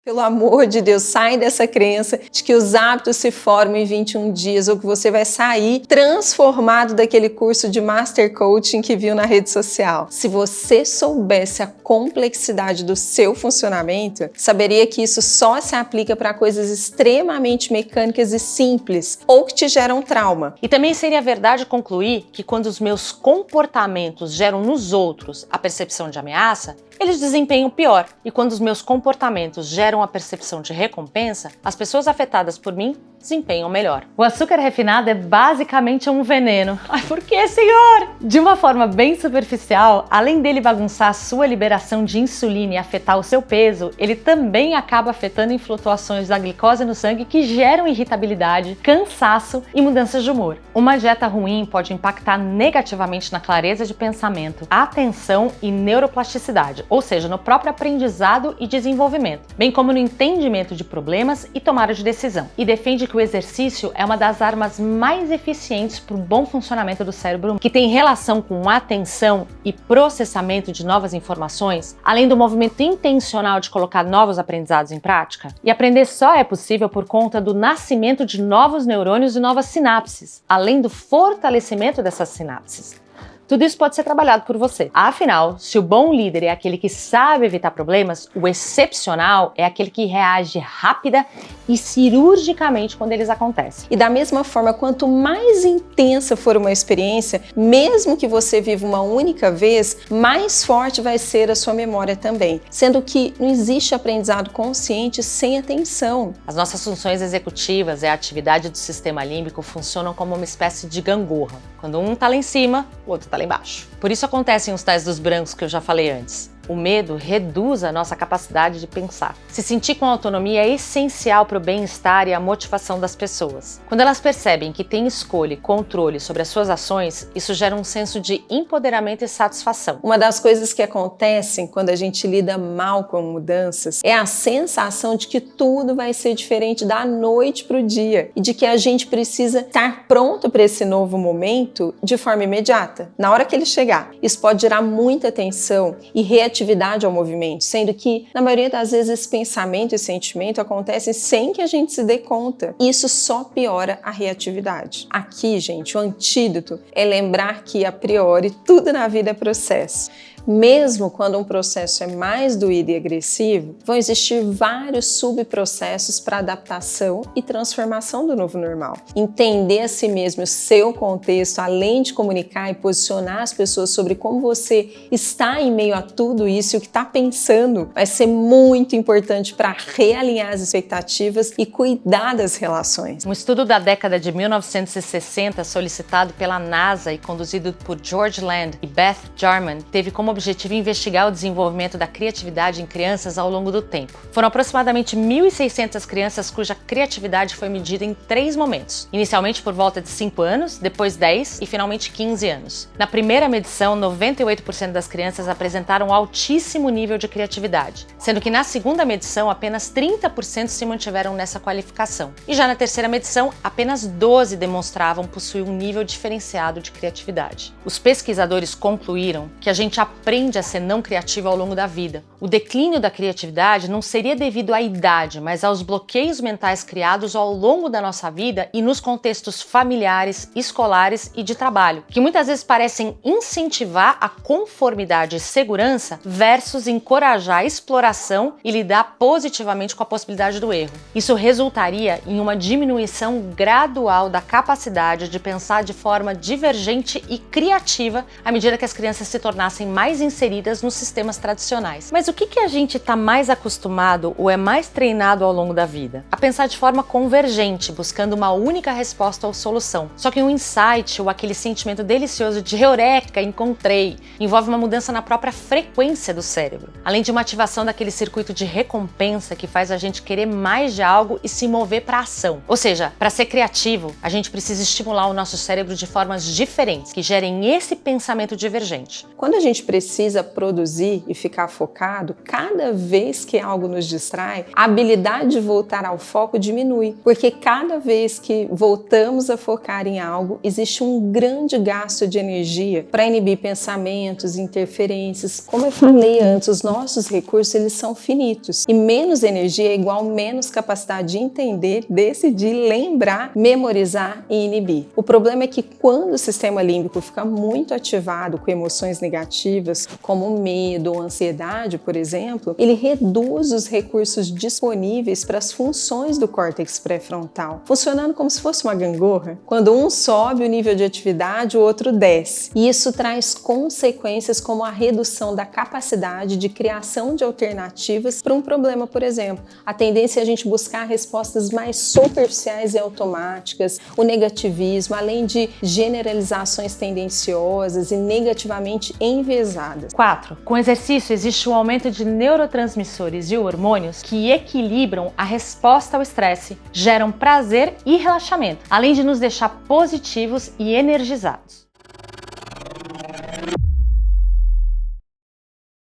Pelo amor de Deus, sai dessa crença de que os hábitos se formam em 21 dias ou que você vai sair transformado daquele curso de Master Coaching que viu na rede social. Se você soubesse a complexidade do seu funcionamento, saberia que isso só se aplica para coisas extremamente mecânicas e simples ou que te geram trauma. E também seria verdade concluir que quando os meus comportamentos geram nos outros a percepção de ameaça, eles desempenham pior. E quando os meus comportamentos geram a percepção de recompensa, as pessoas afetadas por mim desempenham melhor. O açúcar refinado é basicamente um veneno. Ai, por que, senhor? De uma forma bem superficial, além dele bagunçar a sua liberação de insulina e afetar o seu peso, ele também acaba afetando em flutuações da glicose no sangue que geram irritabilidade, cansaço e mudanças de humor. Uma dieta ruim pode impactar negativamente na clareza de pensamento, atenção e neuroplasticidade, ou seja, no próprio aprendizado e desenvolvimento, bem como no entendimento de problemas e tomada de decisão. E defende que o exercício é uma das armas mais eficientes para o bom funcionamento do cérebro, que tem relação com atenção e processamento de novas informações, além do movimento intencional de colocar novos aprendizados em prática. E aprender só é possível por conta do nascimento de novos neurônios e novas sinapses, além do fortalecimento dessas sinapses. Tudo isso pode ser trabalhado por você. Afinal, se o bom líder é aquele que sabe evitar problemas, o excepcional é aquele que reage rápida e cirurgicamente quando eles acontecem. E da mesma forma, quanto mais intensa for uma experiência, mesmo que você viva uma única vez, mais forte vai ser a sua memória também. Sendo que não existe aprendizado consciente sem atenção. As nossas funções executivas e a atividade do sistema límbico funcionam como uma espécie de gangorra. Quando um tá lá em cima, o outro tá lá embaixo. Por isso acontecem os tais dos brancos que eu já falei antes. O medo reduz a nossa capacidade de pensar. Se sentir com autonomia é essencial para o bem-estar e a motivação das pessoas. Quando elas percebem que têm escolha e controle sobre as suas ações, isso gera um senso de empoderamento e satisfação. Uma das coisas que acontecem quando a gente lida mal com mudanças é a sensação de que tudo vai ser diferente da noite para o dia e de que a gente precisa estar pronto para esse novo momento de forma imediata, na hora que ele chegar. Isso pode gerar muita tensão e reatividade ao movimento, sendo que, na maioria das vezes, esse pensamento e sentimento acontecem sem que a gente se dê conta. Isso só piora a reatividade. Aqui, gente, o antídoto é lembrar que, a priori, tudo na vida é processo. Mesmo quando um processo é mais doído e agressivo, vão existir vários subprocessos para adaptação e transformação do novo normal. Entender a si mesmo o seu contexto, além de comunicar e posicionar as pessoas sobre como você está em meio a tudo isso e o que está pensando, vai ser muito importante para realinhar as expectativas e cuidar das relações. Um estudo da década de 1960, solicitado pela NASA e conduzido por George Land e Beth Jarman, teve como objetivo investigar o desenvolvimento da criatividade em crianças ao longo do tempo. Foram aproximadamente 1.600 crianças cuja criatividade foi medida em 3 momentos. Inicialmente por volta de 5 anos, depois 10 e finalmente 15 anos. Na primeira medição, 98% das crianças apresentaram altíssimo nível de criatividade, sendo que na segunda medição apenas 30% se mantiveram nessa qualificação. E já na terceira medição, apenas 12 demonstravam possuir um nível diferenciado de criatividade. Os pesquisadores concluíram que a gente aprende a ser não criativo ao longo da vida. O declínio da criatividade não seria devido à idade, mas aos bloqueios mentais criados ao longo da nossa vida e nos contextos familiares, escolares e de trabalho, que muitas vezes parecem incentivar a conformidade e segurança versus encorajar a exploração e lidar positivamente com a possibilidade do erro. Isso resultaria em uma diminuição gradual da capacidade de pensar de forma divergente e criativa à medida que as crianças se tornassem mais inseridas nos sistemas tradicionais. Mas o que a gente está mais acostumado ou é mais treinado ao longo da vida? A pensar de forma convergente, buscando uma única resposta ou solução. Só que um insight ou aquele sentimento delicioso de eureka, encontrei, envolve uma mudança na própria frequência do cérebro, além de uma ativação daquele circuito de recompensa que faz a gente querer mais de algo e se mover para a ação. Ou seja, para ser criativo, a gente precisa estimular o nosso cérebro de formas diferentes, que gerem esse pensamento divergente. Quando a gente precisa precisa produzir e ficar focado, cada vez que algo nos distrai, a habilidade de voltar ao foco diminui, porque cada vez que voltamos a focar em algo, existe um grande gasto de energia para inibir pensamentos, interferências. Como eu falei antes, os nossos recursos eles são finitos e menos energia é igual menos capacidade de entender, decidir, lembrar, memorizar e inibir. O problema é que quando o sistema límbico fica muito ativado com emoções negativas, como medo ou ansiedade, por exemplo, ele reduz os recursos disponíveis para as funções do córtex pré-frontal, funcionando como se fosse uma gangorra. Quando um sobe o nível de atividade, o outro desce. E isso traz consequências como a redução da capacidade de criação de alternativas para um problema, por exemplo. A tendência é a gente buscar respostas mais superficiais e automáticas, o negativismo, além de generalizações tendenciosas e negativamente enviesadas. 4. Com exercício existe um aumento de neurotransmissores e hormônios que equilibram a resposta ao estresse, geram prazer e relaxamento, além de nos deixar positivos e energizados.